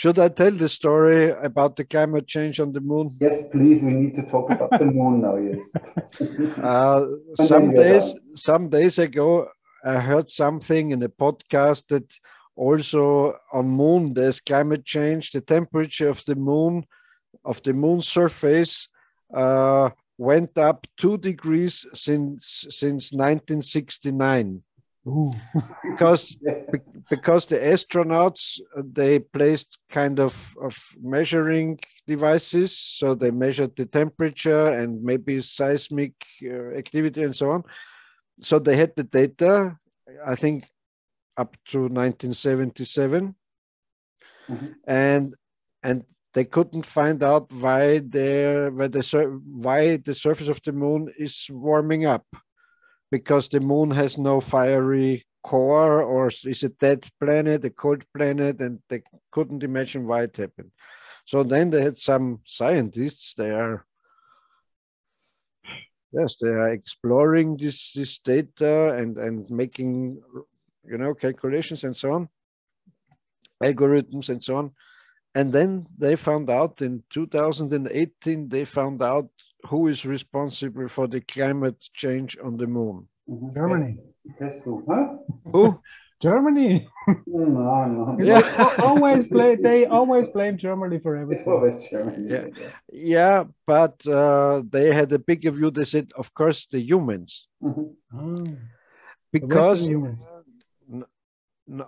Should I tell the story about the climate change on the moon? Yes, please. We need to talk about the moon now. Yes. And then we are done. Some days ago, I heard something in a podcast that also on moon there's climate change. The temperature of the moon surface went up 2 degrees since 1969. Because because the astronauts they placed kind of measuring devices, so they measured the temperature and maybe seismic activity and so on. So they had the data, I think, up to 1977, and they couldn't find out why the surface of the moon is warming up, because the moon has no fiery core, or is a dead planet, a cold planet, and they couldn't imagine why it happened. So then they had some scientists, they are exploring this data and making, calculations and so on, algorithms and so on. And then they found out in 2018, they found out who is responsible for the climate change on the moon. Germany. Guess who? Huh? Who? Germany. No. They always blame Germany for everything. It's always Germany. Yeah, but they had a bigger view. They said, of course, the humans. Because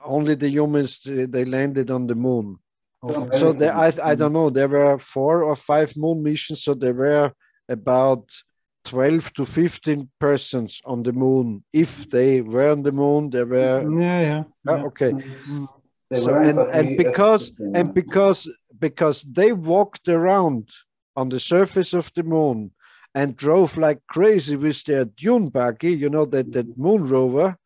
only the humans, they landed on the moon. Okay. So I don't know, there were 4 or 5 moon missions, so there were about 12 to 15 persons on the moon. If they were on the moon, there were okay. So because they walked around on the surface of the moon and drove like crazy with their dune buggy, that moon rover.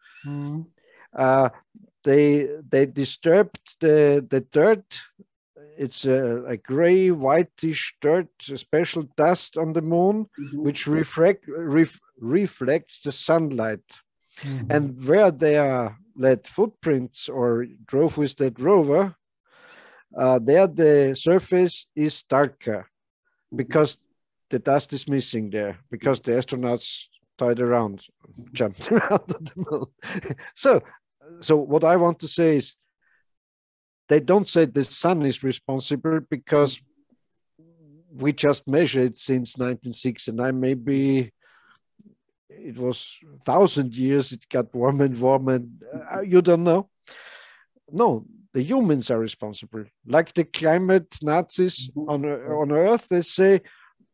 They disturbed the dirt. It's a gray, whitish dirt, a special dust on the moon, which reflects the sunlight. And where they are led footprints or drove with that rover, there the surface is darker because the dust is missing there, because the astronauts jumped around on the moon. So what I want to say is, they don't say the sun is responsible, because we just measure it since 1969. Maybe it was 1,000 years, it got warmer and warmer, and you don't know. No, the humans are responsible. Like the climate Nazis on Earth, they say,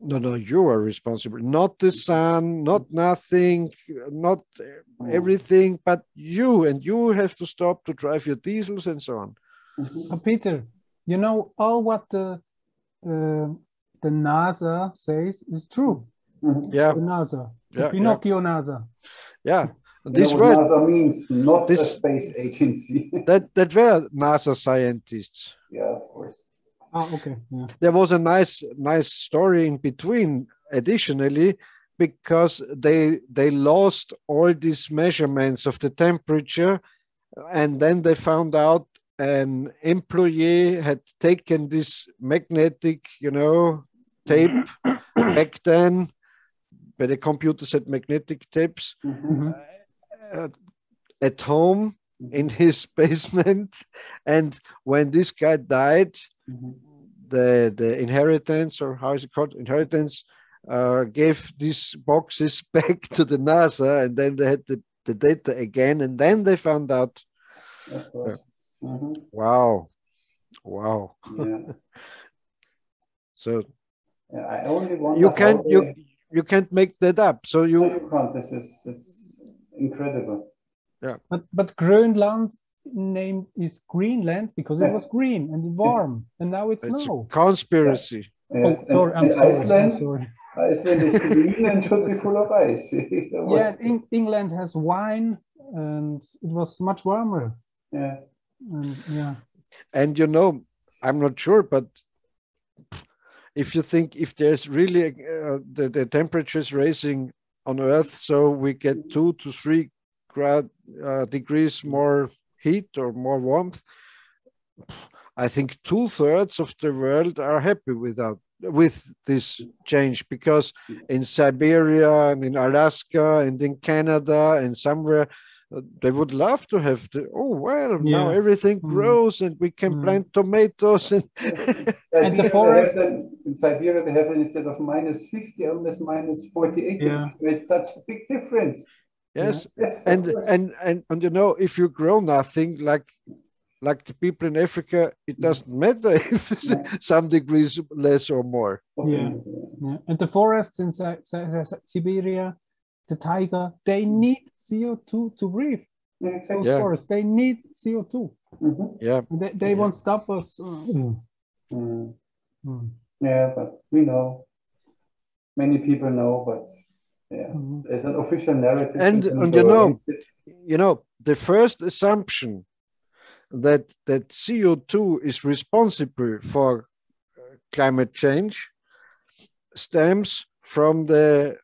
no, you are responsible. Not the sun, not nothing, not everything, but you, and you have to stop to drive your diesels and so on. Peter, all what the NASA says is true. Yeah. The NASA, the Pinocchio NASA. Yeah. This word NASA means not a space agency. that were NASA scientists. Yeah, of course. Okay. Yeah. There was a nice story in between, additionally, because they lost all these measurements of the temperature, and then they found out an employee had taken this magnetic, tape back then, where the computers had magnetic tapes, at home in his basement. And when this guy died, the inheritance, or how is it called? Inheritance, gave these boxes back to the NASA, and then they had the data again, and then they found out. Wow. Yeah. So I only wonder you can't make that up. So you can't. It's incredible. Yeah. But Greenland name is Greenland because it was green and warm, and now it's snow. Conspiracy. Yes. I'm sorry. Iceland is green and should be full of ice. Yeah, England has wine, and it was much warmer. Yeah. And I'm not sure, but if you think if there's really the temperature is rising on Earth, so we get 2 to 3 degrees more heat or more warmth, I think 2/3 of the world are happy with this change, because in Siberia and in Alaska and in Canada and somewhere they would love to have now everything grows and we can plant tomatoes and and the forest. In Siberia they have instead of -50 almost -48. Yeah. It's such a big difference. yes, Yes, and you know, if you grow nothing like the people in Africa, it doesn't matter if it's some degrees less or more. Yeah. And the forests in Siberia, the taiga, they need CO2 to breathe. Exactly. Those forests, they need CO2. Yeah. They won't stop us. Yeah, but we know. Many people know, but there's an official narrative. And you know, the first assumption that CO2 is responsible for climate change stems from the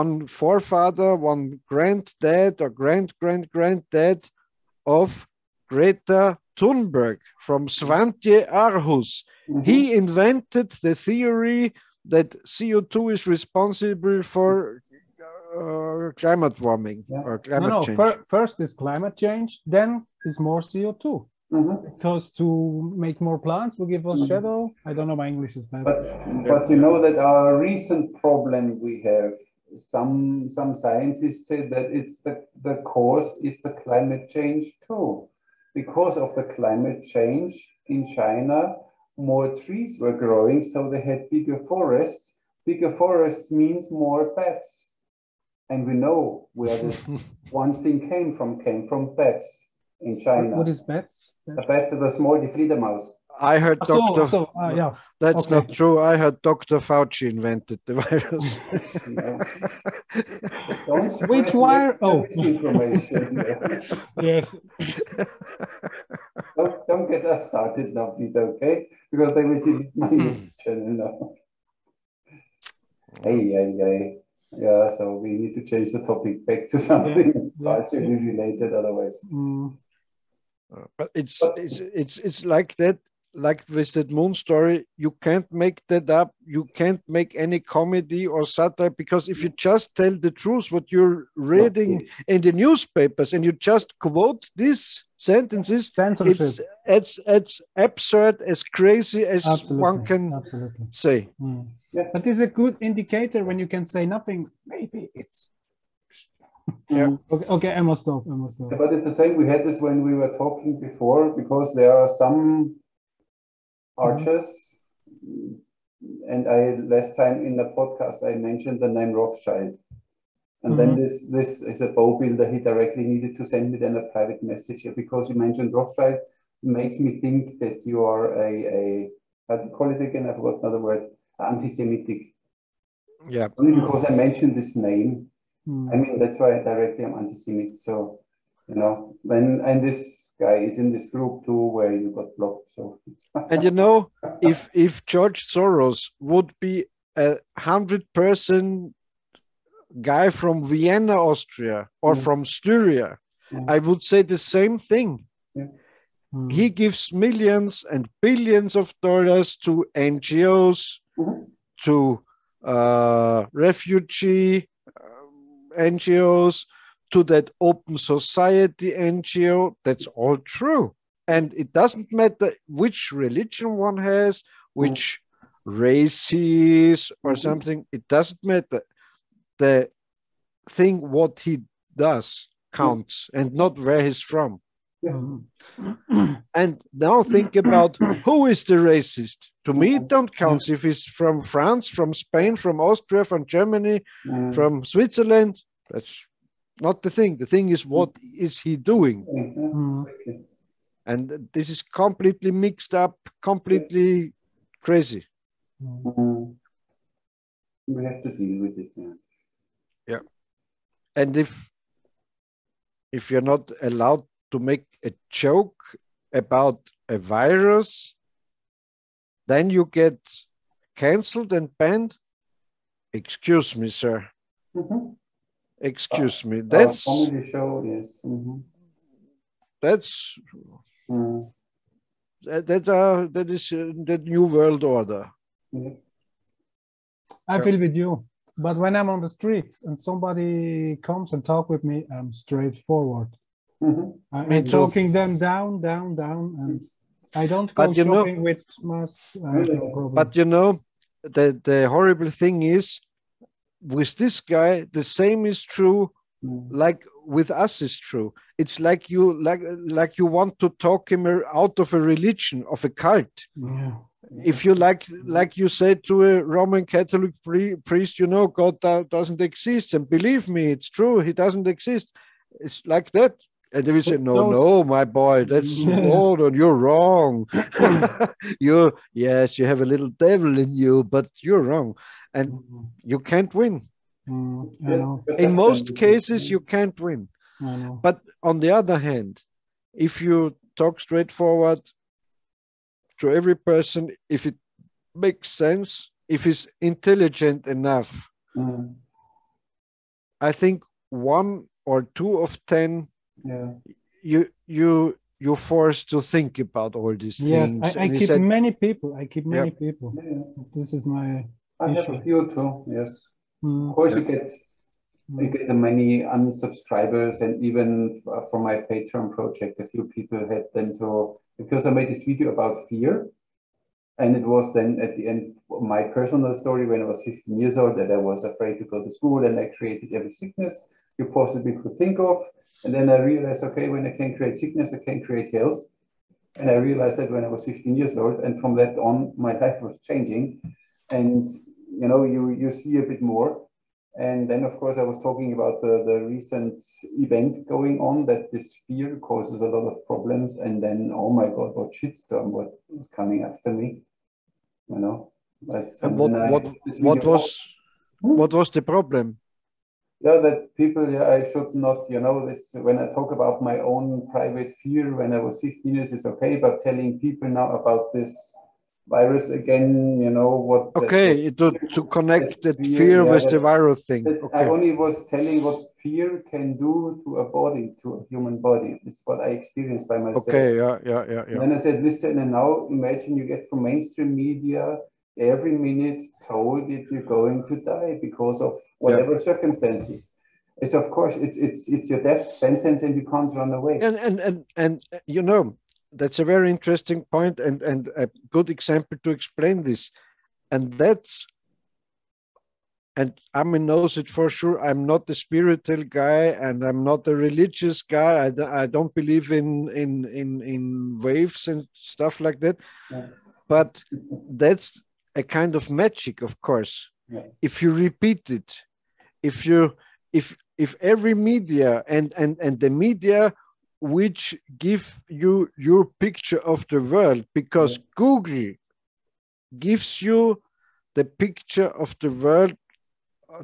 one forefather, one granddad or granddad of Greta Thunberg from Svante Aarhus. He invented the theory that CO2 is responsible for climate warming or climate change. First is climate change, then is more CO2. Because to make more plants will give us shadow. I don't know, my English is bad. But you know that our recent problem we have, some scientists say that it's the cause is the climate change too. Because of the climate change in China, more trees were growing, so they had bigger forests. Bigger forests means more bats. And we know where this one thing came from bats in China. What is bats? A bat is a small Fledermaus. I heard that's okay. not true. I heard Dr. Fauci invented the virus. Which wire? Oh, information. Yes. Don't get us started now, Peter, okay? Because they will delete my channel now. Hey. Yeah, so we need to change the topic back to something partially related, otherwise. But it's like that, like with that moon story. You can't make that up. You can't make any comedy or satire, because if you just tell the truth, what you're reading in the newspapers, and you just quote these sentences, it's absurd, as crazy as one can say. Yeah. But this is a good indicator when you can say nothing. Maybe it's. Okay, I must stop. Yeah, but it's the same. We had this when we were talking before, because there are some archers, and last time in the podcast I mentioned the name Rothschild, and then this is a bow builder. He directly needed to send me then a private message here, because you mentioned Rothschild. It makes me think that you are a how do you call it again? I forgot another word. Anti-Semitic. Yeah. Only because I mentioned this name. I mean, that's why directly I'm anti-Semitic. So, you know, and this guy is in this group too, where you got blocked. So. And you know, if George Soros would be 100% guy from Vienna, Austria, or from Styria, I would say the same thing. He gives millions and billions of dollars to NGOs, to refugee NGOs, to that open society NGO. That's all true. And it doesn't matter which religion one has, which race he is or something. It doesn't matter. The thing what he does counts, and not where he's from. And now think about who is the racist. To me, it don't count if he's from France, from Spain, from Austria, from Germany, from Switzerland. That's not the thing. The thing is, what is he doing? And this is completely mixed up, completely crazy. We have to deal with it. Yeah. And if you're not allowed to make a joke about a virus, then you get cancelled and banned. Excuse me, sir. Excuse me. That's comedy show, yes. That's That is the new world order. I feel with you, but when I'm on the streets and somebody comes and talk with me, I'm straightforward. I'm talking them down, and I don't go shopping with masks. I have no problem. But you know, the horrible thing is, with this guy, the same is true. Like with us is true. It's like you want to talk him out of a religion, of a cult. Yeah. If you like you said to a Roman Catholic priest, you know, God doesn't exist, and believe me, it's true, he doesn't exist. It's like that. And they will say, no, my boy, that's no, you're wrong. Yes, you have a little devil in you, but you're wrong, and you can't win. In most cases, you can't win. But on the other hand, if you talk straightforward to every person, if it makes sense, if he's intelligent enough, I think 1 or 2 of 10, you're forced to think about all these things. Yes, I keep many people. This is my issue. Have a few too. Yes. Of course, you get many unsubscribers, and even from my Patreon project, a few people had them to, because I made this video about fear, and it was then at the end my personal story when I was 15 years old, that I was afraid to go to school, and I created every sickness you possibly could think of. And then I realized, okay, when I can create sickness, I can create health. And I realized that when I was 15 years old, and from that on, my life was changing. And you know, you see a bit more. And then, of course, I was talking about the recent event going on, that this fear causes a lot of problems. And then, oh my God, what shitstorm was coming after me, you know. What was the problem? Yeah, that people, I should not, you know, this, when I talk about my own private fear when I was 15 years, it's okay, but telling people now about this virus again, you know, what... Okay, to connect that fear with the virus thing. Okay. I only was telling what fear can do to a body, to a human body. This is what I experienced by myself. Okay, yeah. And then I said, listen, and now imagine you get from mainstream media every minute told that you're going to die because of whatever circumstances. It's of course it's your death sentence, and you can't run away. And you know, that's a very interesting point, and a good example to explain this. And that's, and I mean, knows it for sure. I'm not a spiritual guy, and I'm not a religious guy. I don't believe in waves and stuff like that. But that's a kind of magic, of course. If you repeat it, if every media and the media which give you your picture of the world, because Google gives you the picture of the world,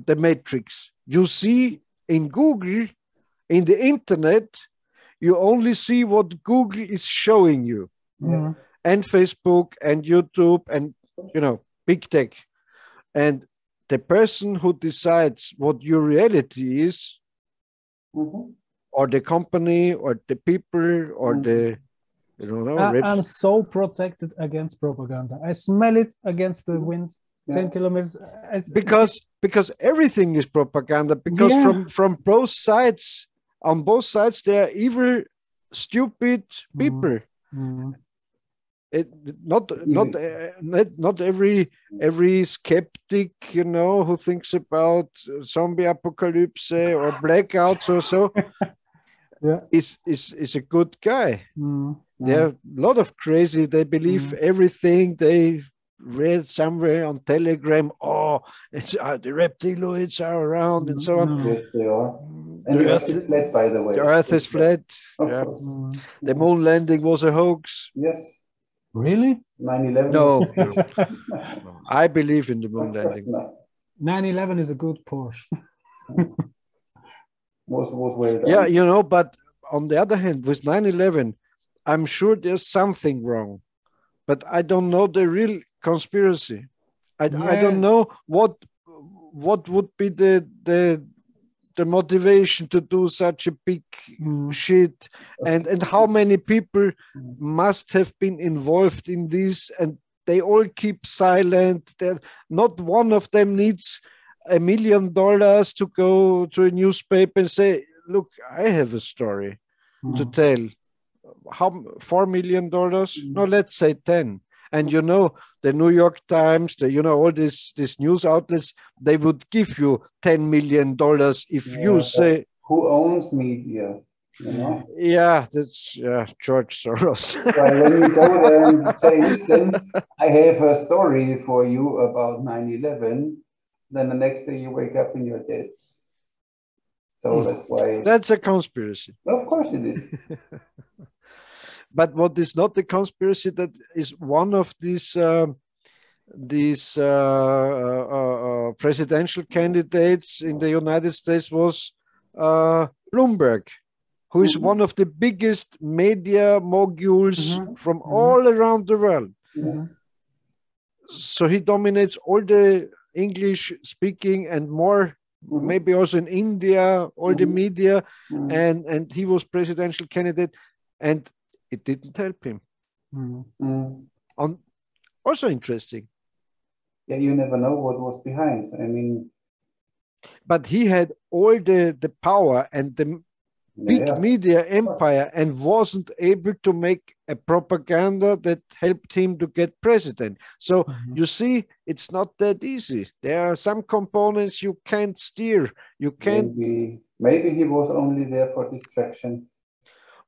the matrix. You see in Google, in the internet, you only see what Google is showing you, and Facebook and YouTube and, you know, big tech. And the person who decides what your reality is, or the company, or the people, or the, I don't know. I'm so protected against propaganda. I smell it against the wind, 10 kilometers. Because everything is propaganda. Because from both sides, on both sides, there are evil, stupid people. Not every skeptic, you know, who thinks about zombie apocalypse or blackouts or so, is a good guy. There are a lot of crazy. They believe everything they read somewhere on Telegram. Oh, it's the reptiloids are around and so on. Yes, they are. And the Earth is flat, by the way. The Earth is flat. Yeah. The moon landing was a hoax. Yes. Really? 9/11. No. I believe in the moon landing. 9/11 is a good Porsche. was well done. Yeah, you know, but on the other hand, with 9/11, I'm sure there's something wrong, but I don't know the real conspiracy. I don't know what would be the the motivation to do such a big shit, and how many people must have been involved in this, and they all keep silent. Not one of them needs $1 million to go to a newspaper and say, look, I have a story to tell. How $4 million? No, let's say 10. And you know, the New York Times, all these news outlets, they would give you $10 million if you say. Who owns media? You know? Yeah, that's George Soros. Well, when you go there and say, listen, I have a story for you about 9/11, then the next day you wake up and you're dead. So that's why. That's a conspiracy. Of course it is. But what is not a conspiracy, that is one of these presidential candidates in the United States was Bloomberg, who is one of the biggest media moguls from all around the world. So he dominates all the English speaking and more, maybe also in India, all the media, and he was presidential candidate, and it didn't help him. Also interesting. Yeah, you never know what was behind. I mean, but he had all the power and the big media empire, and wasn't able to make a propaganda that helped him to get president. So you see, it's not that easy. There are some components you can't steer. You can't. Maybe he was only there for distraction.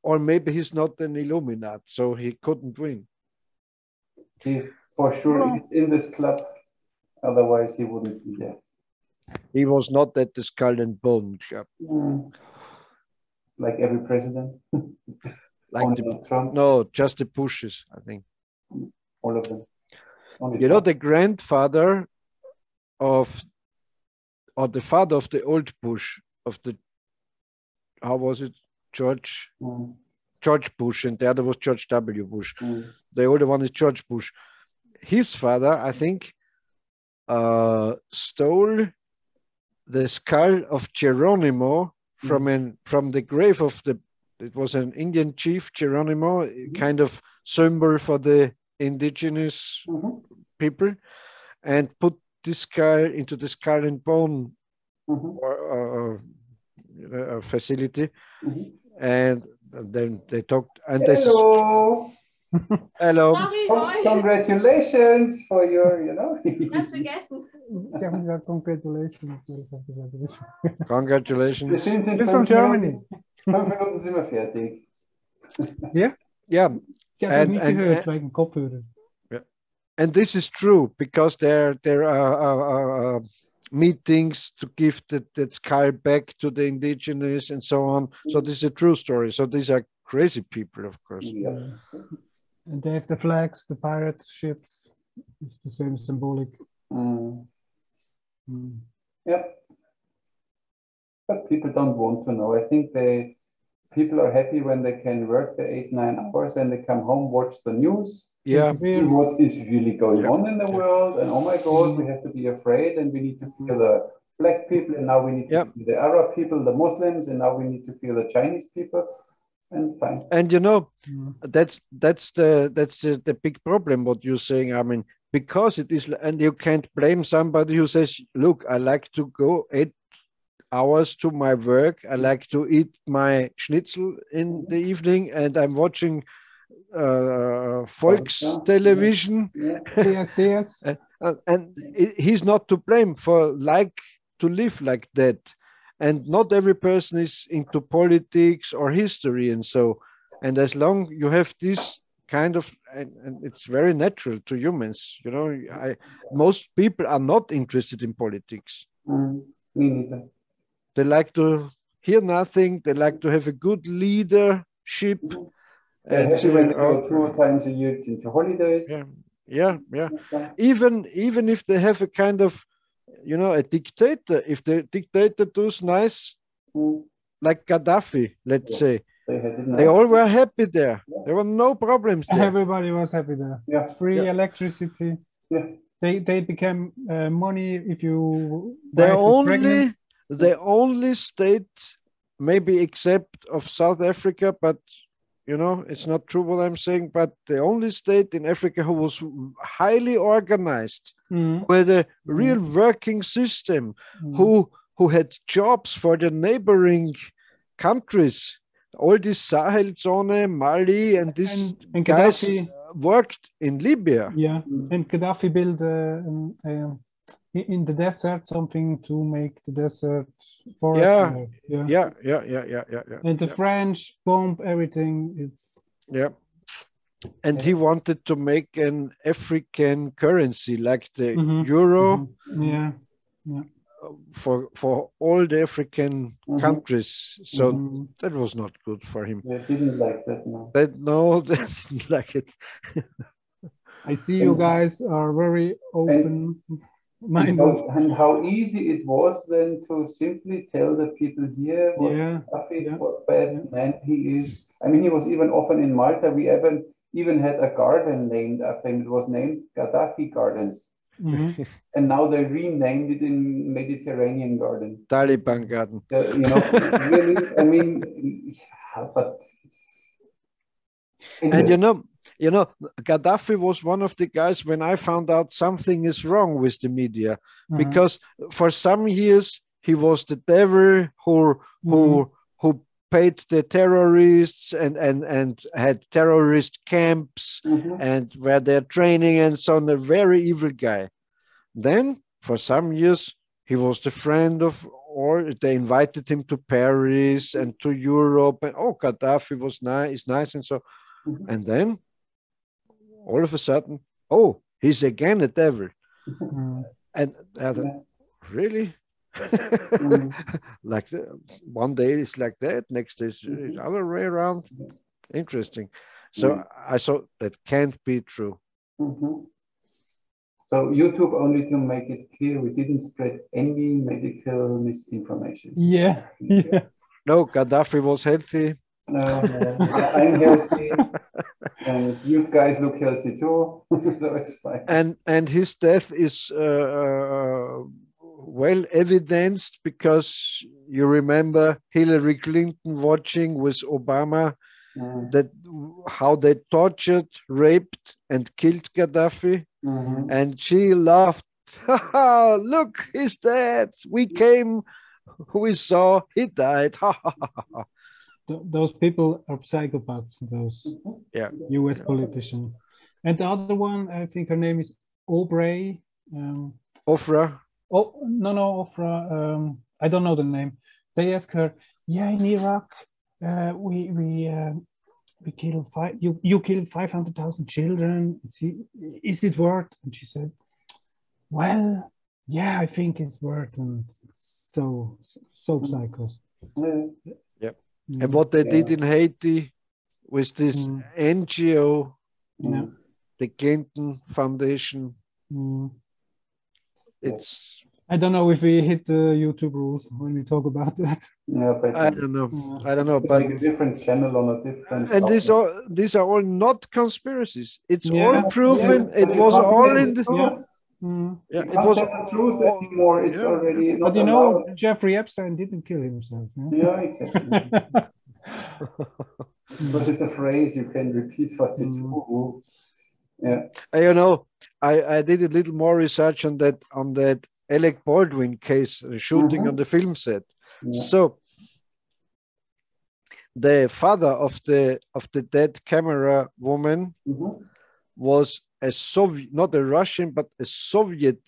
Or maybe he's not an Illuminati, so he couldn't win. He for sure is in this club, otherwise he wouldn't be there. He was not at the Skull and Bone Club. Like every president? Like Trump? No, just the Bushes, I think. All of them. You know, the grandfather of, or the father of the old Bush, of the, how was it? George Bush, and the other was George W. Bush. The older one is George Bush. His father, I think, stole the skull of Geronimo from the grave of it was an Indian chief, Geronimo, kind of symbol for the indigenous people, and put this skull into the Skull and Bone facility. And then they talked, and hello. Hello. Sorry, congratulations for your, Ganz vergessen. Congratulations. Congratulations. He's from Germany. 5 Minuten sind wir fertig. Yeah? Yeah. Sie hat nicht gehört wegen Kopfhörer. And this is true, because there are meetings to give that skull back to the indigenous and so on. So this is a true story. So these are crazy people, of course. Yeah. And they have the flags, the pirate ships. It's the same symbolic. Yep. But people don't want to know. I think people are happy when they can work the 8-9 hours and they come home, watch the news. Yeah. See what is really going on in the world, and oh my God, we have to be afraid, and we need to fear the black people, and now we need to fear the Arab people, the Muslims, and now we need to fear the Chinese people, and fine. And that's the big problem what you're saying. I mean, because it is, and you can't blame somebody who says, look, I like to go 8 hours to my work, I like to eat my schnitzel in the evening, and I'm watching Volkstelevision. Yes. And he's not to blame for to live like that. And not every person is into politics or history, and so. And as long you have this kind of, and it's very natural to humans, most people are not interested in politics. Me neither. They like to hear nothing. They like to have a good leadership. They're happy when they go 2 times a year into holidays. Yeah. Even if they have a kind of, a dictator, if the dictator does nice, like Gaddafi, let's say, they all were happy there. There were no problems there. Everybody was happy there. Yeah. Free electricity. Yeah. They became money if you. The the only state, maybe except of South Africa, but you know, it's not true what I'm saying, but the only state in Africa who was highly organized, with a real working system, who had jobs for the neighboring countries. All this Sahel zone, Mali, and these guys worked in Libya. Yeah, and Gaddafi built in the desert something to make the desert forest. Yeah. And the French bomb everything. It's and he wanted to make an African currency like the euro. For all the African countries, so that was not good for him. They didn't like that, no. They didn't like it. I see you guys are very open-minded. And how easy it was then to simply tell the people here what bad man he is. I mean, he was even often in Malta. We even had a garden named after him. It was named Gaddafi Gardens. And now they renamed it in Mediterranean Garden. Taliban Garden. You know, really, I mean, but... And you know, Gaddafi was one of the guys when I found out something is wrong with the media, because for some years he was the devil who paid the terrorists and had terrorist camps and where they're training and so on, a very evil guy. Then for some years he was the friend of all. They invited him to Paris and to Europe, and Gaddafi was nice and so. And then all of a sudden, he's again a devil. And really? Like one day it's like that, next day it's the other way around. Interesting. So I thought that can't be true. So YouTube, only to make it clear, we didn't spread any medical misinformation. Yeah. No, Gaddafi was healthy. I'm healthy, and you guys look healthy too, so it's fine. And his death is well evidenced, because you remember Hillary Clinton watching with Obama that how they tortured, raped, and killed Gaddafi, and she laughed. Look, he's dead. We came, we saw, he died. Those people are psychopaths, those US politicians. And the other one, I think her name is Aubrey. Ofra. Oh, no, Ofra. I don't know the name. They ask her, in Iraq, we killed you killed 500,000 children. Is it worth? And she said, well, I think it's worth. And so psychos. And what they did in Haiti with this NGO, the Clinton Foundation, it's... I don't know if we hit the YouTube rules when we talk about that. Yeah, but I don't know. But a different channel on a different. And these are all not conspiracies. It's all proven. It was all in the. It was the truth anymore. It's already. But you know, Jeffrey Epstein didn't kill himself. Yeah, exactly. Because it's a phrase you can repeat for it. Yeah. You know, I did a little more research on that Alec Baldwin case, shooting on the film set. So the father of the dead camera woman was a Soviet, not a Russian, but a Soviet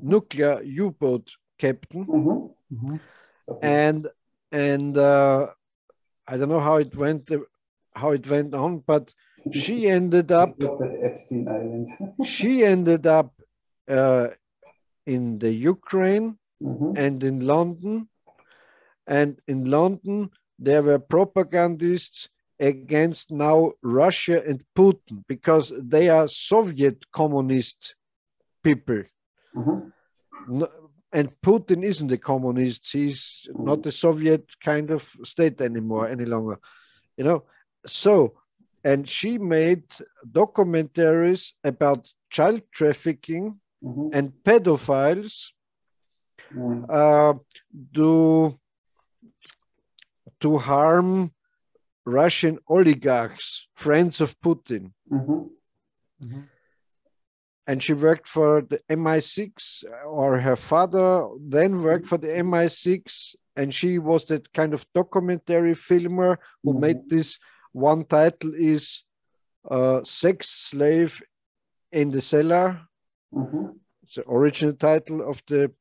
nuclear U-boat captain. And I don't know how it went on, but she ended up Epstein Island. She ended up in the Ukraine and in London. And in London, there were propagandists against now Russia and Putin, because they are Soviet communist people. And Putin isn't a communist. He's not a Soviet kind of state anymore, any longer. You know, so, and she made documentaries about child trafficking and pedophiles to harm Russian oligarchs, friends of Putin. And she worked for the MI6, or her father then worked for the MI6, and she was that kind of documentary filmer who made this. One title is Sex Slave in the Cellar. It's the original title of the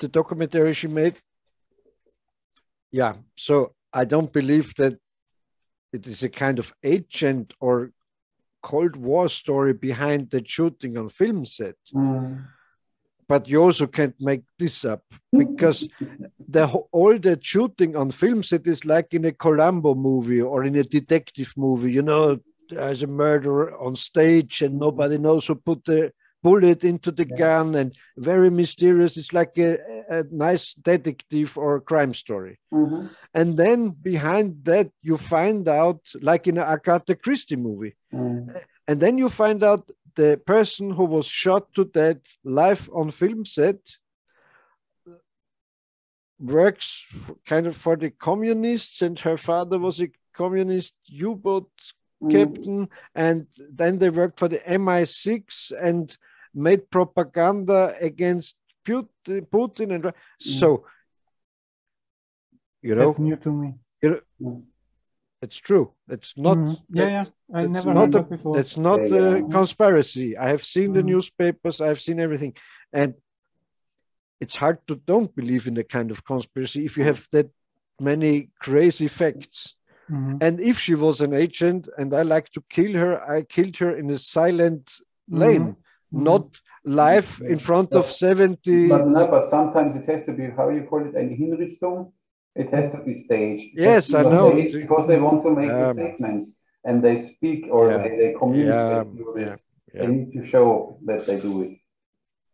documentary she made. Yeah, so I don't believe that it is a kind of agent or Cold War story behind the shooting on film set. But you also can't make this up, because all the shooting on film set is like in a Columbo movie or in a detective movie. You know, there's a murderer on stage and nobody knows who put the bullet into the gun, and very mysterious. It's like a nice detective or crime story. And then behind that, you find out, like in an Agatha Christie movie, and then you find out the person who was shot to death live on film set works kind of for the communists, and her father was a communist U-boat captain, and then they worked for the MI6 and made propaganda against Putin, and so, you know, that's new to me. You know, it's true. It's not. I never heard that before. That's not a conspiracy. I have seen the newspapers. I've seen everything, and it's hard to don't believe in the kind of conspiracy if you have that many crazy facts. And if she was an agent and I like to kill her, I killed her in a silent lane, not live in front of 70. But sometimes it has to be, how you call it, eine Hinrichtung. It has to be staged. Yes, I know. Because they want to make the statements, and they speak or they communicate through this. They need to show that they do it.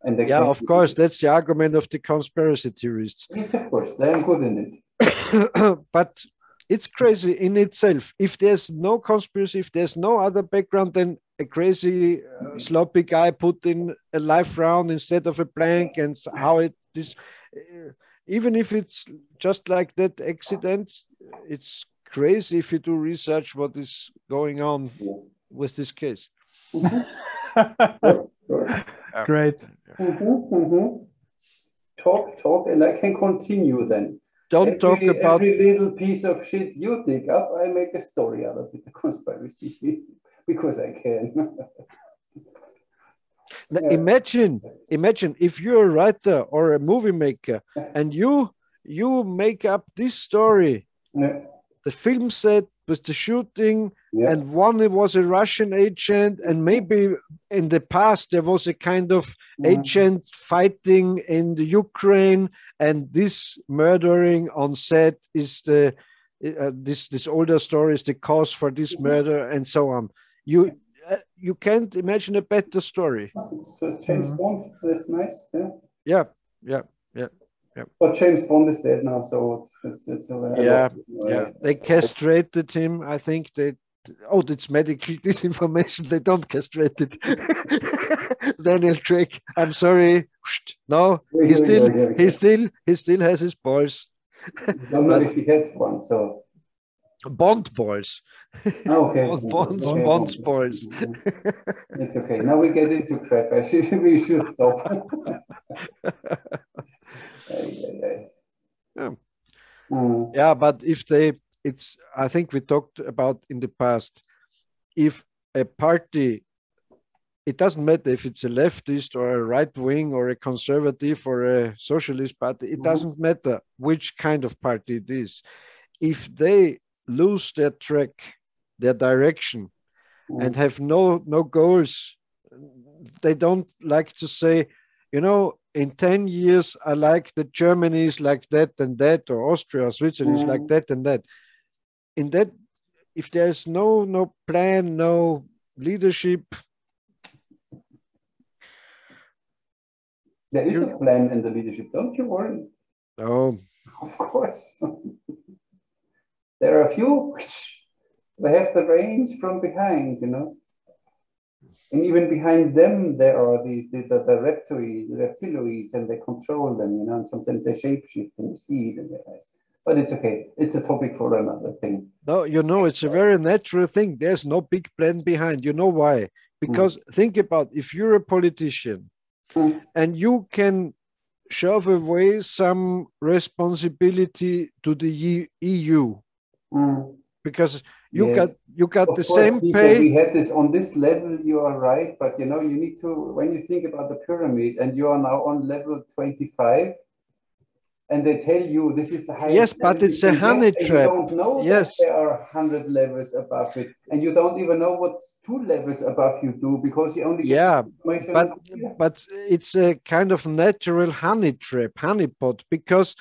And they of course, that's the argument of the conspiracy theorists. Yes, of course, they're good in it. But it's crazy in itself. If there's no conspiracy, if there's no other background than a crazy sloppy guy put in a live round instead of a blank, and how it is, even if it's just like that accident, it's crazy if you do research what is going on with this case. Great. Talk, and I can continue then. Don't talk about every little piece of shit you dig up. I make a story out of it, the conspiracy, because I can. Imagine if you're a writer or a movie maker and you make up this story, the film set with the shooting, and one was a Russian agent, and maybe in the past there was a kind of agent fighting in the Ukraine, and this murdering on set is the this older story is the cause for this murder, and so on. You can't imagine a better story. So James Bond, that's nice. Yeah. But James Bond is dead now, so it's They castrated him. I think it's medical disinformation. They don't castrate it. Daniel Craig, I'm sorry. No, he still has his balls. I don't know if he had one, so. Bond boys. Okay. Bond's boys. It's okay. Now we get into crap. We should stop. Yeah, but I think we talked about in the past, if a party, it doesn't matter if it's a leftist or a right wing or a conservative or a socialist party, it doesn't matter which kind of party it is. If they lose their track, their direction, and have no goals, they don't like to say, in 10 years, I like that Germany is like that and that, or Austria or Switzerland is like that and that. In that, if there's no plan, no leadership. There is a plan in the leadership, don't you worry. No. Of course. There are a few, they have the reins from behind, And even behind them, there are the reptiloids, and they control them, you know, and sometimes they shapeshift and you see it in their eyes. But it's okay. It's a topic for another thing. No, you know, it's a very natural thing. There's no big plan behind. You know why? Because think about, if you're a politician and you can shove away some responsibility to the EU, because you got of the course, same Peter, pay. we had this on this level, you are right, but you know, you need to, when you think about the pyramid and you are now on level 25, and they tell you this is the highest. Yes, but it's a honey and trap. you don't know that there are 100 levels above it, and you don't even know what 2 levels above you do, because you only get information. But it's a kind of natural honey trap, honeypot, because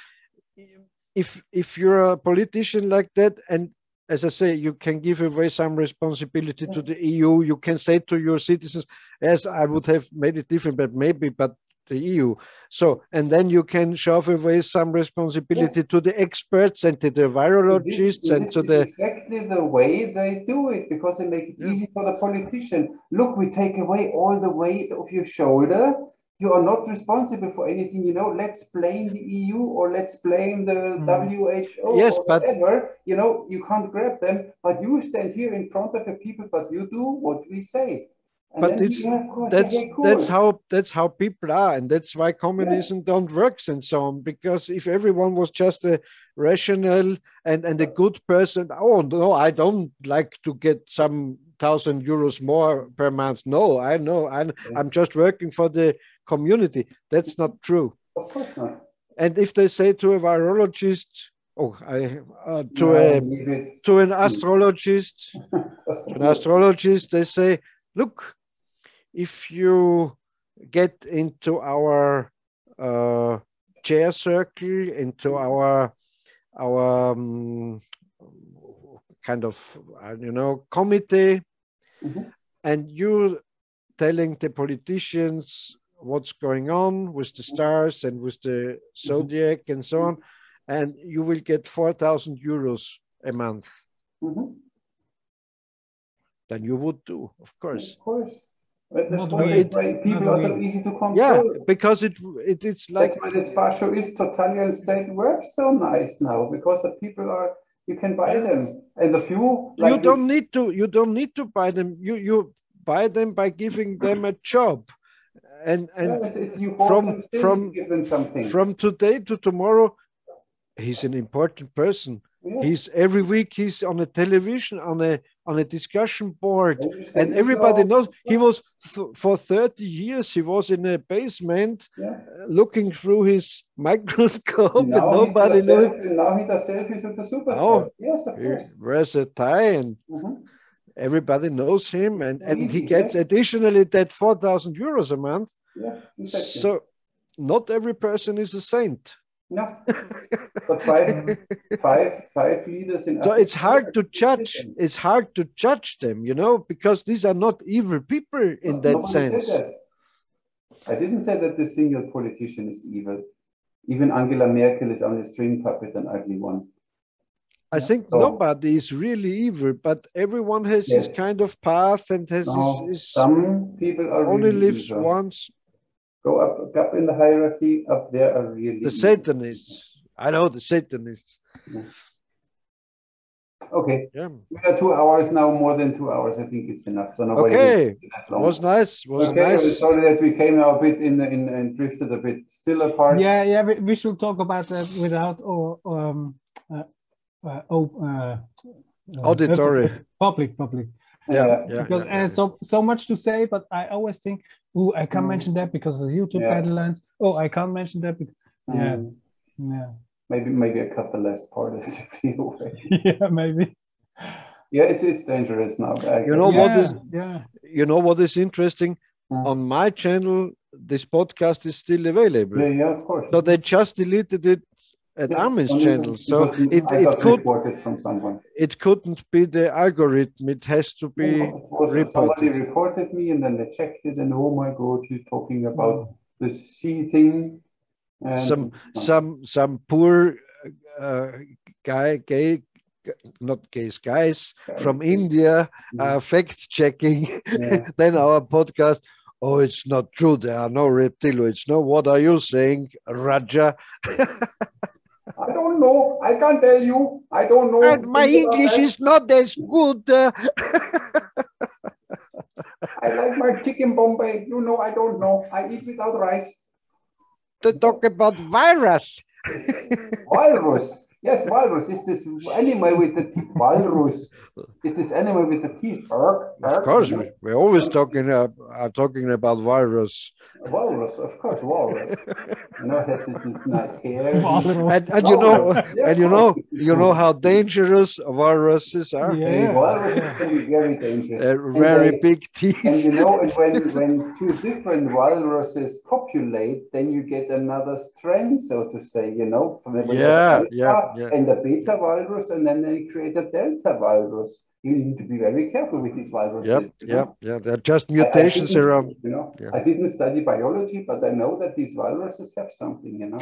if you're a politician like that, and as I say, you can give away some responsibility to the EU. You can say to your citizens, yes, I would have made it different, but maybe, but the EU. So, and then you can shove away some responsibility to the experts and to the virologists and to the... exactly the way they do it, because they make it easy for the politician. Look, we take away all the weight of your shoulder. You are not responsible for anything, you know, let's blame the EU or let's blame the WHO yes, or whatever, you know, you can't grab them, but you stand here in front of the people, but you do what we say. And but that's how people are, and that's why communism don't work and so on, because if everyone was just a rational and a good person, oh no, I don't like to get some €1,000 more per month. No, I know, I'm just working for the community. That's not true. Of course not. And if they say to a virologist, to an astrologist, they say, look, if you get into our chair circle, into our kind of, committee, and you telling the politicians what's going on with the stars and with the zodiac and so on, and you will get €4,000 a month. Then you would do, of course. Of course. But people are so easy to control. Yeah, because it's like... That's why this fascist totalitarian state works so nice now, because the people are, you can buy them, and the few... Like you don't need to buy them. You buy them by giving them a job. And from today to tomorrow, he's an important person. He's every week he's on a television, on a discussion board, and everybody knows he was for 30 years. He was in a basement, looking through his microscope, and nobody knew. Now he does selfies with the superstars. Yes, of course. He wears a tie, and everybody knows him, and he gets additionally that €4,000 a month. Yeah, exactly. So not every person is a saint. No, but five leaders in. So it's hard to judge. It's hard to judge them, because these are not evil people in that sense. I didn't say that the single politician is evil. Even Angela Merkel is only a string puppet, an ugly one. I think nobody is really evil, but everyone has his kind of path and has his. Some people are only really lives evil. Once. Go up in the hierarchy. Up there are really the Satanists. I know the Satanists. Yeah. Okay. Yeah. We are 2 hours now, more than 2 hours. I think it's enough. So nobody was nice. Nice. Sorry that we came now a bit and drifted a bit still apart. Yeah. We should talk about that without auditory. Public. Yeah. Because so much to say, but I always think, I can't mention that because of the YouTube guidelines. I can't mention that because Maybe I cut the last part away. Yeah, maybe. Yeah, it's dangerous now. You know what is interesting? On my channel, this podcast is still available. Yeah, of course. So they just deleted it at Armin's channel, so it could from someone. It couldn't be the algorithm. It has to be reported. Somebody reported me, and then they checked it, and oh my God, you're talking about this C thing. And some poor gay not guys from India fact checking then our podcast. Oh, it's not true. There are no reptiloids. No, what are you saying, Raja? I don't know. I can't tell you. I don't know. And my English is not as good. I like my chicken Bombay. You know, I don't know. I eat without rice. To talk about virus. Walrus. Yes, walrus is this animal with the teeth. Walrus is this animal with the teeth. Of course, we're always talking about virus. Walrus, of course, walrus. You know, has this nice hair. And you know how dangerous viruses are. Walruses can be very dangerous. Very big teeth. And you know, when two different walruses copulate, then you get another strain, so to say. You know, from the and the beta walrus, and then they create a delta walrus. You need to be very careful with these viruses. They're just mutations around. You know, I didn't study biology, but I know that these viruses have something. You know.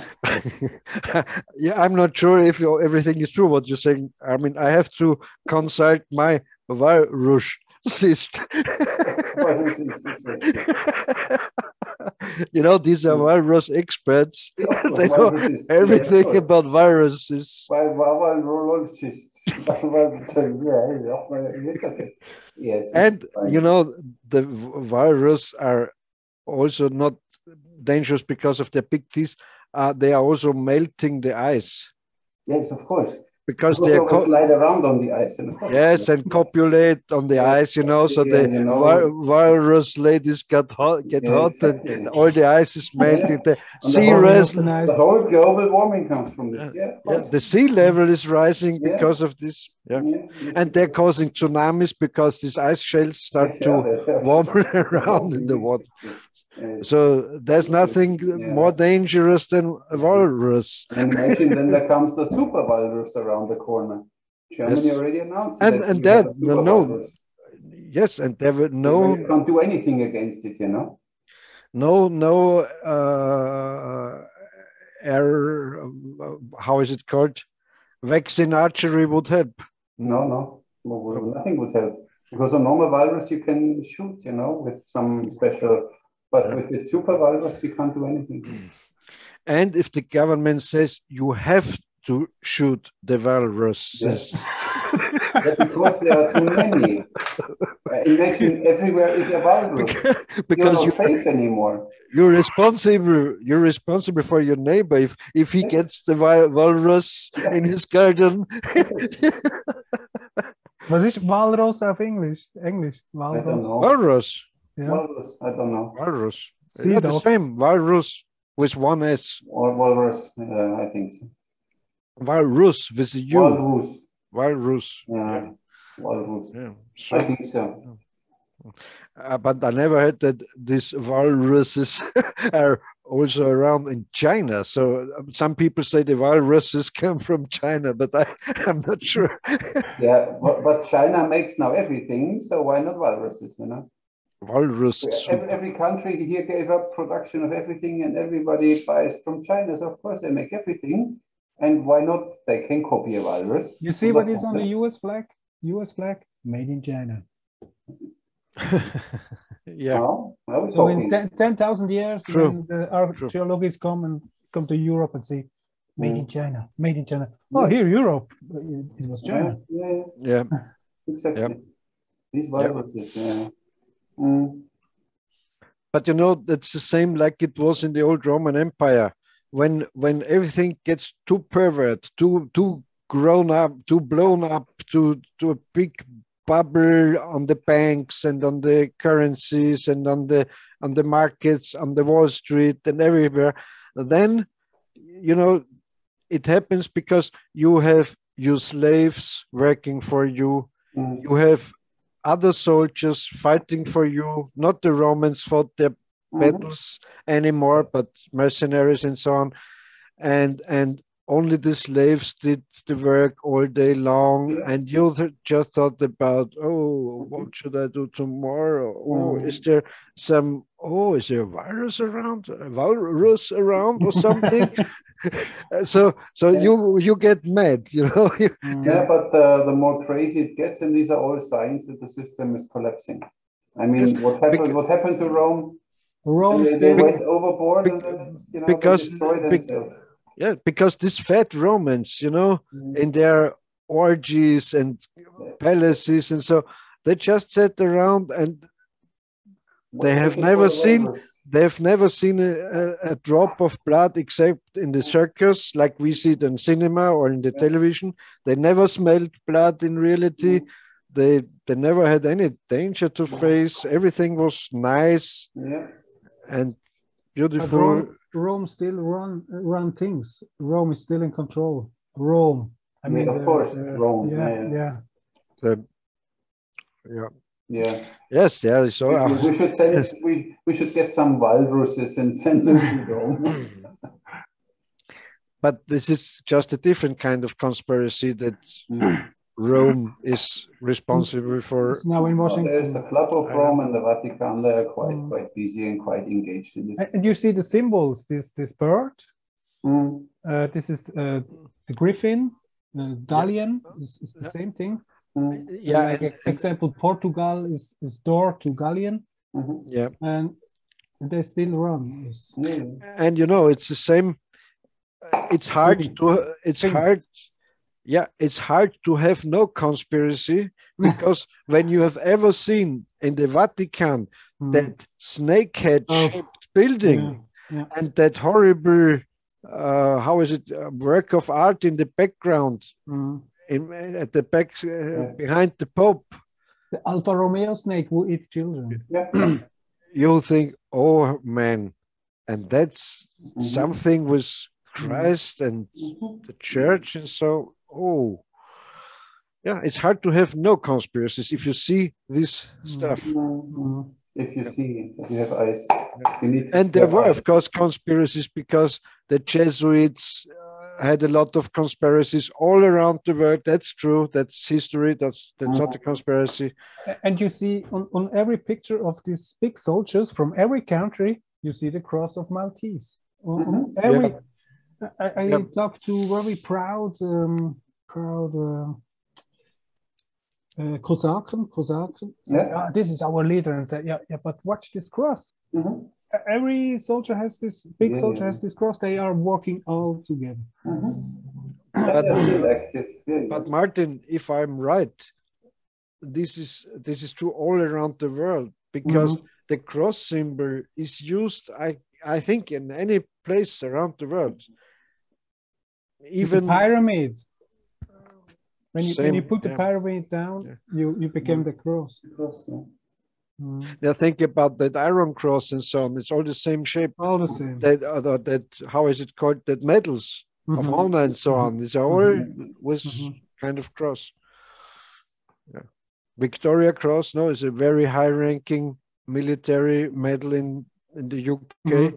I'm not sure if everything is true what you're saying. I mean, I have to consult my virusist. You know, these are virus experts. They know everything about viruses. Yes. And you know, the virus are also not dangerous because of their big teeth. They are also melting the ice. Yes, of course. Because they slide around on the ice. Yes, and copulate on the ice, you know, so the virus ladies get hot, and all the ice is melting. The whole global warming comes from this. The sea level is rising because of this. And they're causing tsunamis because these ice shells start to warm around in the water. So there's nothing more dangerous than a walrus. And imagine then there comes the super walrus around the corner. Germany already announced it. And that yes, and there were no. You can't do anything against it, you know. No, how is it called? Vaccine archery would help. No, nothing would help because a normal virus you can shoot, you know, with some special. But with the super virus, you can't do anything. And if the government says you have to shoot the viruses. Because there are too many. Imagine everywhere is a virus. Because you're not safe anymore. You're responsible for your neighbor. If he gets the virus in his garden. Was is walrus of English? Walrus. I don't know. Walrus. Yeah. Walrus, I don't know. Walrus. Not the same. Walrus with one S. Or walrus, I think so. Walrus with a U. Walrus. Yeah. Walrus. Yeah. So, I think so. But I never heard that these walruses are also around in China. So some people say the viruses come from China, but I'm not sure. Yeah, but China makes now everything, so why not viruses, you know? Walrus. Every country here gave up production of everything and everybody buys from China. So of course they make everything. And why not? They can copy a virus. You see what is on the US flag? US flag, made in China. Yeah. So in 10,000 years, when the archaeologists come to Europe and say, made in China, made in China. Oh, here, Europe. It was China. Yeah. Exactly. Yeah. These viruses, But you know, that's the same like it was in the old Roman Empire. When everything gets too pervert, too grown up, too blown up to a big bubble on the banks and on the currencies and on the markets, on the Wall Street and everywhere, then you know it happens because you have your slaves working for you, you have other soldiers fighting for you. Not the Romans fought their battles anymore, but mercenaries and so on, and only the slaves did the work all day long, and you just thought about, oh, what should I do tomorrow? Oh, is there some oh, is there a virus around, or something? So you get mad, you know. Yeah, but the more crazy it gets, and these are all signs that the system is collapsing. I mean, Yes, what happened to Rome? Rome They still went overboard and then, you know, they destroyed themselves. yeah, because these fat Romans, you know, in their orgies and palaces, and so they just sat around, and they have never seen a drop of blood except in the circus, like we see it in cinema or in the television. They never smelled blood in reality. They never had any danger to face. Everything was nice and beautiful. But Rome still run things. Rome is still in control. Rome. I mean, of course, Rome. Yeah. Yeah. Yes, yeah. So we should send we should get some walruses and send them to Rome. But this is just a different kind of conspiracy that Rome is responsible for. It's now in Washington. There's the Club of Rome and the Vatican. They are quite busy and quite engaged in this. And you see the symbols. This bird. This is the griffin. Galleon is the same thing. Yeah. Like example, Portugal is door to Galleon. Yeah. And they still run. And you know, it's the same. It's hard to have no conspiracy, because when you have ever seen in the Vatican that snakehead shaped building and that horrible work of art in the background, at the back behind the Pope, the Alfa Romeo snake will eat children. You think, oh man, and that's something with Christ and the church, and so it's hard to have no conspiracies if you see this stuff. If you see, if you have eyes, you need to. And there were, of course, conspiracies, because the Jesuits had a lot of conspiracies all around the world. That's true. That's history. That's not a conspiracy. And you see on every picture of these big soldiers from every country, you see the cross of Maltese. On every. I talked to very proud Kosaken. This is our leader, and said, but watch this cross. Every soldier has this soldier has this cross. They are working all together. But Martin, if I'm right, this is true all around the world, because the cross symbol is used, I think, in any place around the world. Even pyramids. When you put the pyramid down, you became the cross. Now think about that iron cross and so on. It's all the same shape. All the same. That how is it called? That medals of honor and so on. These are all with kind of cross. Yeah. Victoria Cross, is a very high-ranking military medal in the UK.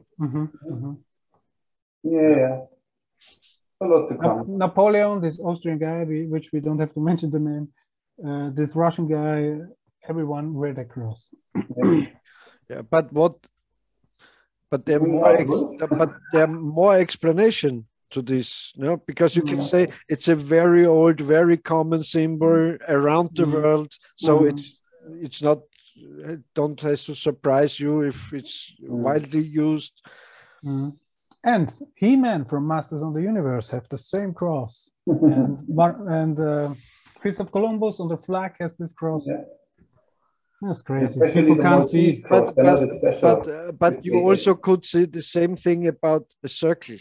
Yeah. A lot to come. Napoleon, this Austrian guy, which we don't have to mention the name, this Russian guy, everyone wear the cross. But there are more explanation to this, because you can say it's a very old, very common symbol around the world, so it's not. Don't have to surprise you if it's widely used. And He-Man from Masters of the Universe have the same cross, and Christopher Columbus on the flag has this cross. That's crazy. People can't see. But you also could say the same thing about a circle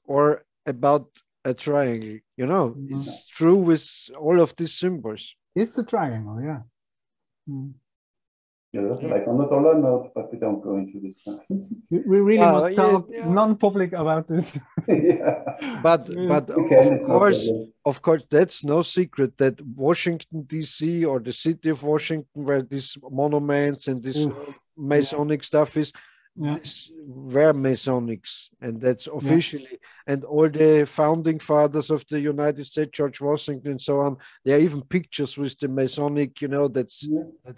or about a triangle. It's true with all of these symbols. It's a triangle, yeah. Like on the dollar note, but we don't go into this. We really must talk non-public about this. But of course, that's no secret that Washington D.C. or the city of Washington, where these monuments and this Masonic stuff is, were Masonics, and that's officially. And all the founding fathers of the United States, George Washington and so on, there are even pictures with the Masonic, that's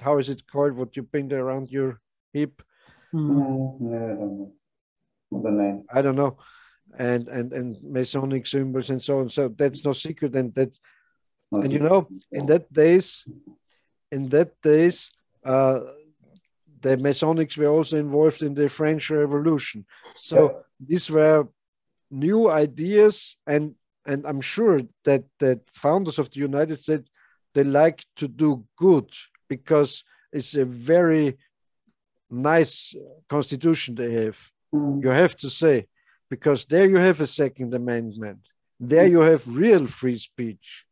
how is it called, what you bind around your hip? Yeah, I don't know the name. I don't know, and Masonic symbols and so on. So that's no secret, and that's and you know in that days, uh, the Masonics were also involved in the French Revolution. So these were new ideas, and I'm sure that founders of the United States, they like to do good because it's a very nice constitution they have. You have to say, because there you have a Second Amendment. There you have real free speech.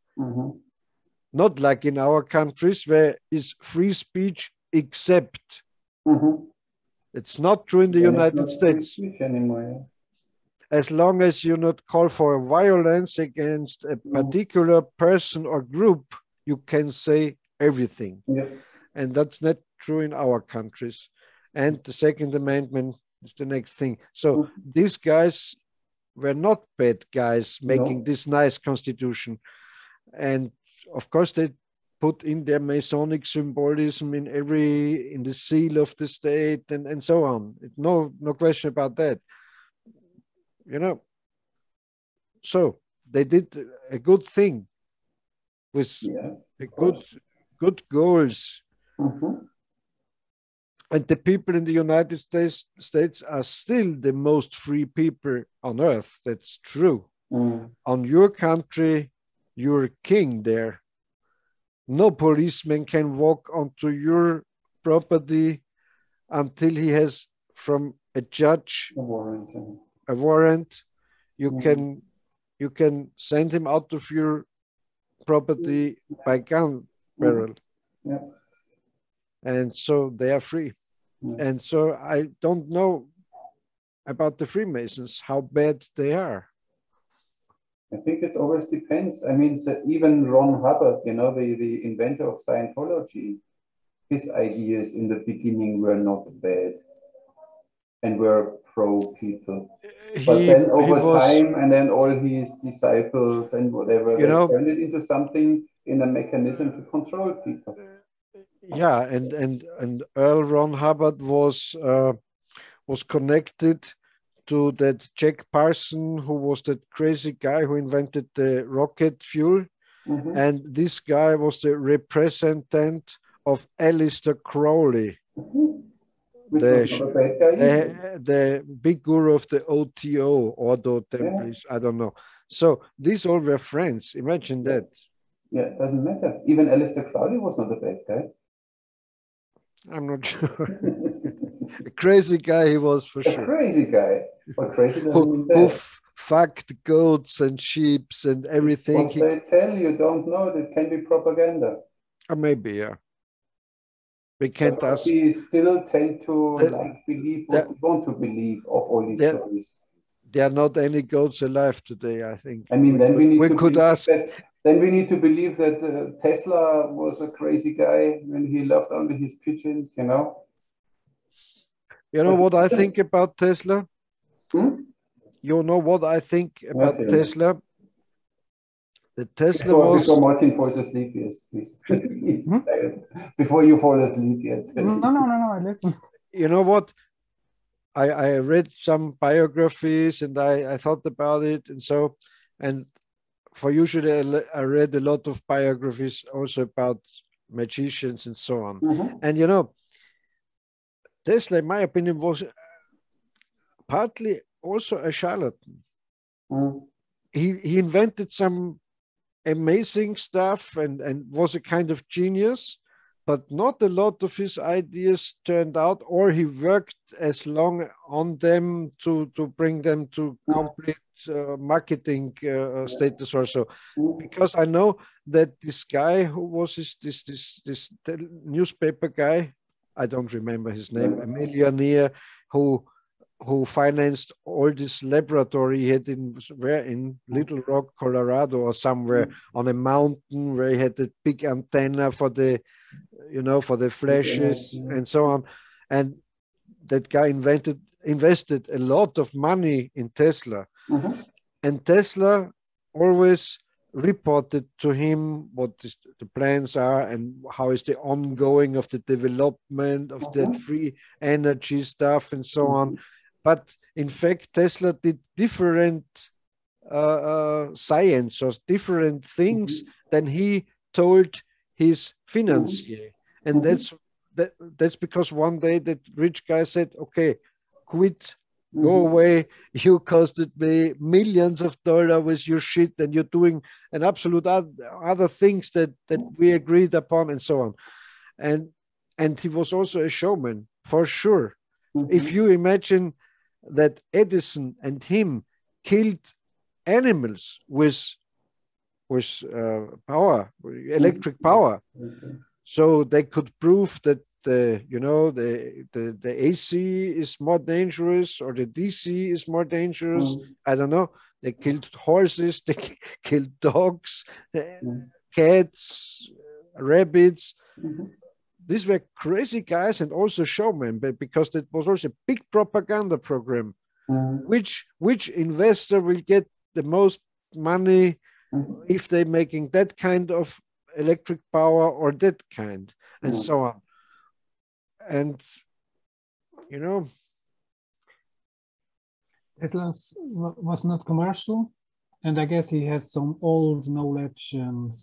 Not like in our countries where is free speech except. It's not true in the United States. Anymore. As long as you not call for violence against a particular person or group, you can say everything. And that's not true in our countries. And the Second Amendment is the next thing. So these guys were not bad guys making this nice constitution. And of course, they put in their Masonic symbolism in the seal of the state and so on. No question about that. You know, so they did a good thing with a good goals. And the people in the United States are still the most free people on earth. That's true. On your country, you're king there. No policeman can walk onto your property until he has from a judge a warrant. You can send him out of your property by gun barrel. And so they are free. And so I don't know about the Freemasons, how bad they are. I think it always depends. I mean, even Ron Hubbard, you know, the inventor of Scientology, his ideas in the beginning were not bad and were pro people. But then over time, and then all his disciples and whatever, they turned it into something in a mechanism to control people. Yeah, and Earl Ron Hubbard was connected to that Jack Parson, who was that crazy guy who invented the rocket fuel. And this guy was the representative of Aleister Crowley, the big guru of the OTO, Ordo Templis, I don't know. So these all were friends. Imagine that. Yeah, it doesn't matter. Even Aleister Crowley was not a bad guy. I'm not sure. A crazy guy he was for sure. A crazy guy. But crazy doesn't mean bad. Who fucked goats and sheep and everything. What they tell you don't know, that can be propaganda. Maybe, yeah. We can't ask. We still tend to believe what we want to believe of all these stories. There are not any goats alive today, I think. I mean, then we need ask. Then we need to believe that Tesla was a crazy guy when he loved only his pigeons, you know? You know what I think about Tesla? You know what I think about Tesla? The Tesla was... Before Martin falls asleep, yes, please. Before you fall asleep, yes. No, I listen. You know what? I read some biographies and I thought about it and for usually I read a lot of biographies also about magicians and so on. And you know, Tesla, in my opinion, was partly also a charlatan. He invented some amazing stuff and was a kind of genius, but not a lot of his ideas turned out, or he worked as long on them to bring them to complete marketing status or so. Because I know that this guy who was this newspaper guy, I don't remember his name, a millionaire who financed all this laboratory he had in Little Rock, Colorado, or somewhere on a mountain where he had a big antenna for the flashes and so on. And that guy invested a lot of money in Tesla. And Tesla always reported to him what the plans are and how is the ongoing of the development of that free energy stuff and so on. But in fact, Tesla did different science or different things than he told his financier. And that's because one day that rich guy said, okay, quit, go away. You costed me millions of dollars with your shit, and you're doing an absolute other things that we agreed upon, and so on. And he was also a showman, for sure. If you imagine that Edison and him killed animals with power, electric power, so they could prove that the AC is more dangerous or the DC is more dangerous. I don't know. They killed horses, they killed dogs, cats, rabbits. These were crazy guys and also showmen, but because it was also a big propaganda program. Which investor will get the most money if they're making that kind of electric power or that kind, and so on. And Tesla was not commercial, and I guess he has some old knowledge, and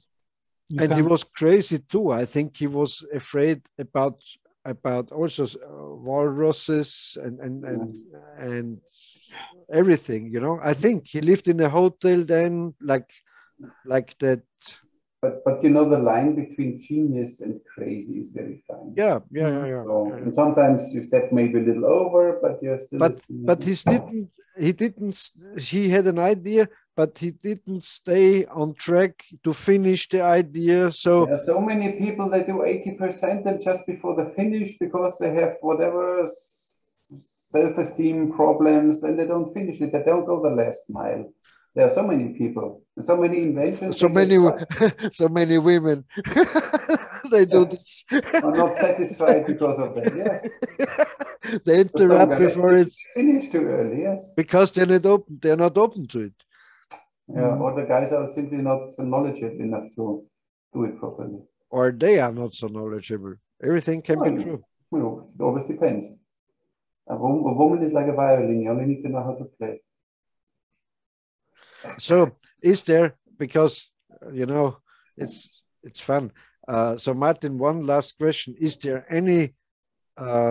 he was crazy too. I think he was afraid about also walruses and everything. I think he lived in a hotel then, like that. But the line between genius and crazy is very fine. Yeah. So, and sometimes you step maybe a little over, but you're still. But he had an idea, but he didn't stay on track to finish the idea. So there are so many people that do 80% and just before the finish, because they have whatever self-esteem problems, then they don't finish it. They don't go the last mile. There are so many people, so many inventions. So many women. They do this. Are not satisfied because of that. Yes. They interrupt before it's finished too early. Yes. Because they're not open. They're not open to it. Yeah, or the guys are simply not knowledgeable enough to do it properly. Or they are not so knowledgeable. Everything can be true. It always depends. A woman is like a violin. You only need to know how to play. So is there, because it's fun. So Martin, one last question: is there any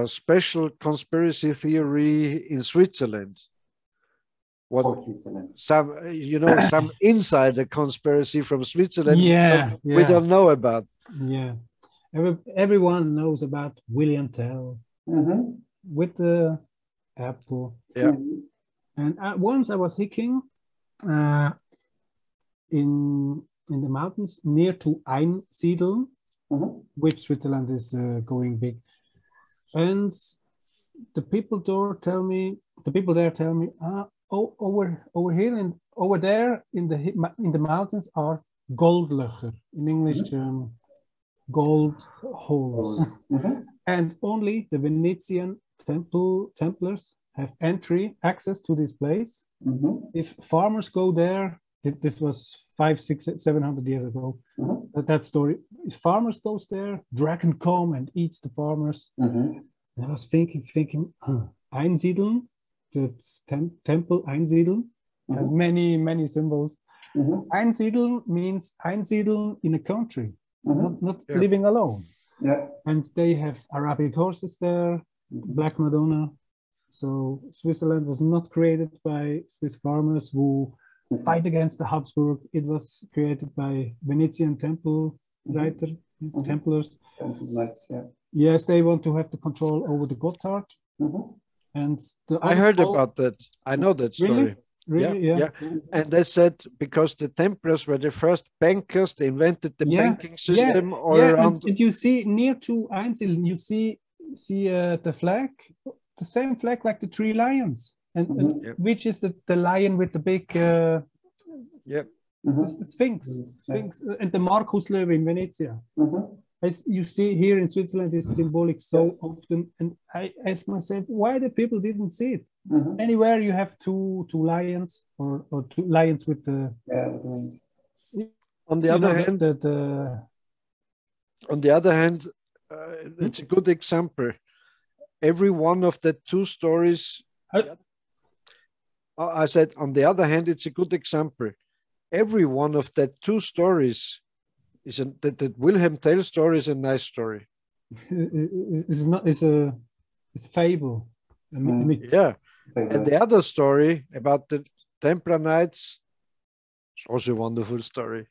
special conspiracy theory in Switzerland? Some insider conspiracy from Switzerland? We don't know about. Yeah, everyone knows about William Tell with the apple. Yeah, and once I was hiking. In the mountains near to Einsiedeln, which Switzerland is going big, and the people there tell me, over here and over there in the mountains are Goldlöcher, in English, gold holes, and only the Venetian Templars have access to this place. If farmers go there, this was 500, 600, 700 years ago. That story. If farmers goes there, dragon come and eats the farmers. And I was thinking, Einsiedeln, that's temple Einsiedeln, has many symbols. Einsiedeln means einsiedeln in a country, not living alone. Yeah. And they have Arabic horses there, Black Madonna. So Switzerland was not created by Swiss farmers who fight against the Habsburg. It was created by Venetian Templars. Yes, they want to have the control over the Gotthard. And I heard about that. I know that story. Really? Yeah. And they said because the Templars were the first bankers, they invented the banking system all around. And you see near to Einsiedeln, you see the flag. The same flag like the 3 lions, and which is the lion with the big the Sphinx, and the Markuslöwe in Venezia. As you see here in Switzerland, it's symbolic so often, and I ask myself why the people didn't see it. Anywhere you have two lions or 2 lions with the On the other hand, it's a good example. Every one of the two stories, I said, on the other hand, it's a good example. Every one of the two stories is that Wilhelm Tell story is a nice story. It's a fable. Yeah. And the other story about the Templar Knights is also a wonderful story.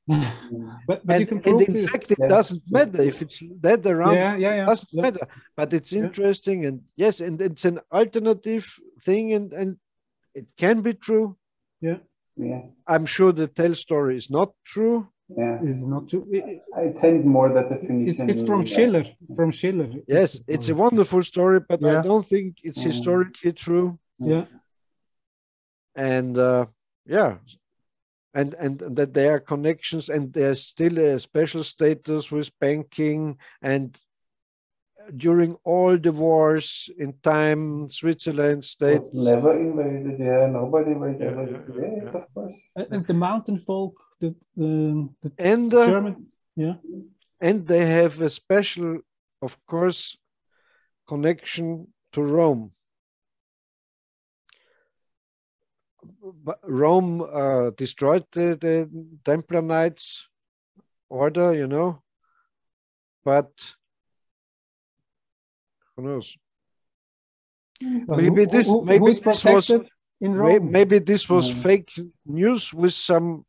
but you can prove in fact, it doesn't matter if it's dead around. It doesn't matter. But it's interesting, and yes, and it's an alternative thing, and it can be true. Yeah. I'm sure the Tell story is not true. Yeah, it's not true. I tend more that definition. It's from Schiller. From Schiller. Yes, it's a wonderful story, but I don't think it's historically true. Yeah. And and that there are connections, and there's still a special status with banking, and during all the wars in time, Switzerland stayed never invaded. Yeah, nobody invaded. Yes, of course. And the mountain folk, the German, and they have a special, of course, connection to Rome. But Rome destroyed the Templar Knights order, you know, but who knows? Well, maybe this was fake news with some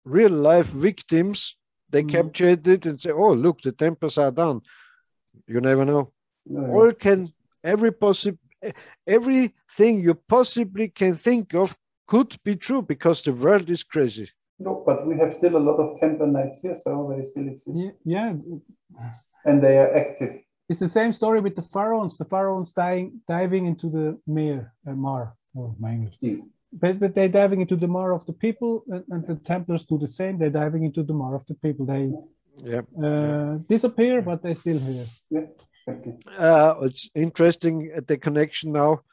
real life victims. They captured it and say, "Oh, look, the Templars are down." You never know. Everything you possibly can think of could be true, because the world is crazy. No, but we have still a lot of Templar Knights here, so they still exist. Yeah. And they are active. It's the same story with the Pharaohs. The Pharaohs diving into the Mar. Oh, my English. But they're diving into the Mar of the people, and the Templars do the same. They're diving into the Mar of the people. They disappear, but they're still here. Yeah, exactly. It's interesting, the connection now,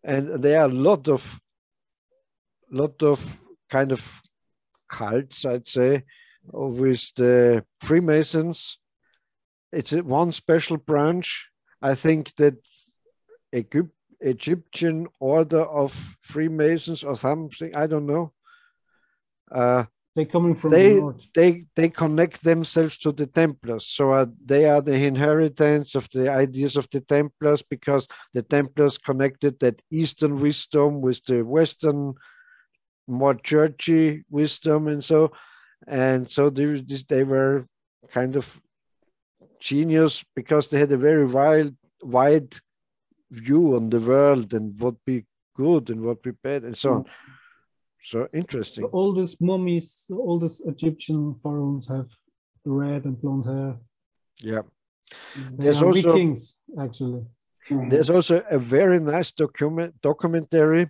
and there are a lot of kind of cults, I'd say, with the Freemasons. It's one special branch. I think that Egyptian order of Freemasons or something, I don't know. They're coming from the north. They connect themselves to the Templars. So they are the inheritance of the ideas of the Templars, because the Templars connected that Eastern wisdom with the Western, more churchy wisdom, and so they were kind of genius, because they had a very wide view on the world and what be good and what be bad and so on. So interesting. All these mummies, all these Egyptian pharaohs have red and blonde hair. Yeah. There's also Vikings, actually. There's also a very nice documentary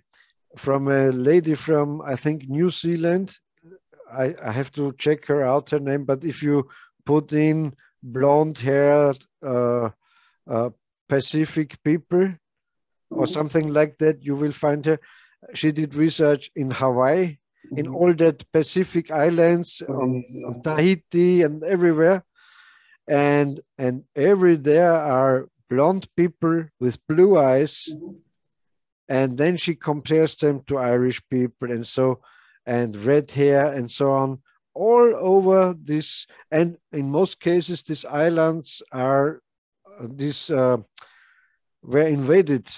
from a lady from, I think, New Zealand. I have to check her out, her name, but if you put in blonde haired Pacific people or something like that, you will find her. She did research in Hawaii, in all that Pacific islands, on Tahiti and everywhere. And there are blonde people with blue eyes. And then she compares them to Irish people and red hair and so on, all over this. And in most cases, these islands were invaded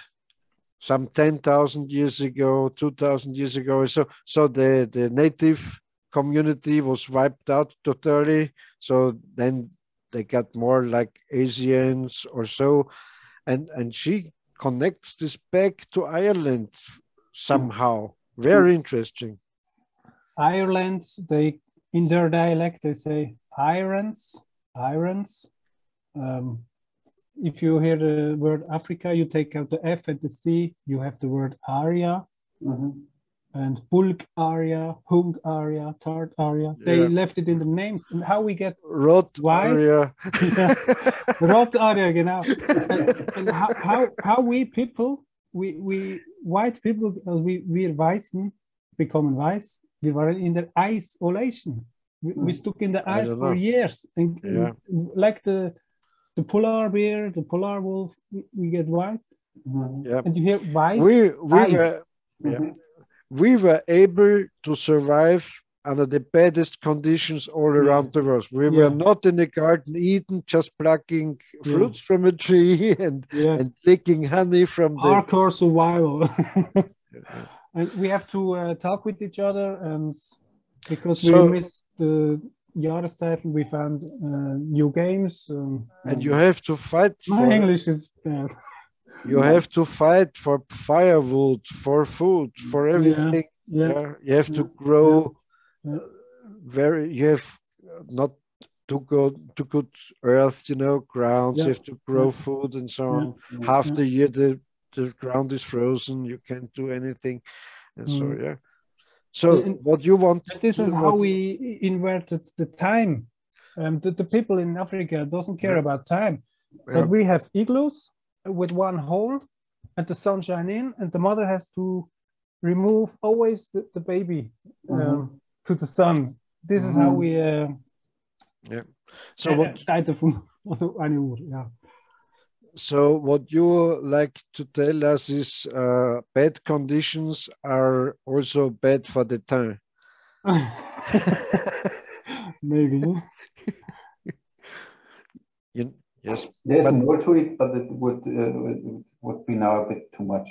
some 10,000 years ago, 2,000 years ago. So the native community was wiped out totally. So then they got more like Asians or so. And she connects this back to Ireland somehow. Very interesting. Ireland, they in their dialect they say irons. If you hear the word Africa, you take out the F and the C, you have the word Arya, and Bulgaria, Hungaria, Tartaria. They left it in the names. And how we get Rotaria. Rotaria, genau. And how we people, we white people, we're Weißen, bekommen weiß, wir waren in der Isolation. We stuck in the ice for years, and like the polar bear, the polar wolf, we get white, and you hear white. We were able to survive under the baddest conditions all around the world. We were not in the Garden Eden, just plucking fruits from a tree and licking honey from the hardcore survival. And we have to talk with each other, and because we missed the Jahreszeit, we found new games. And you have to fight. My English is bad. You have to fight for firewood, for food, for everything. You have to grow. You have not to go to good earth, grounds. You have to grow food and so on. Half the year the ground is frozen. You can't do anything, and so So what you want? This is how we inverted the time. The people in Africa doesn't care about time, but we have igloos with one hole, and the sun shine in, and the mother has to remove always the baby to the sun. This is how we. So what? So what you like to tell us is bad conditions are also bad for the time. Maybe. Yes. There's more to it, but it would be now a bit too much.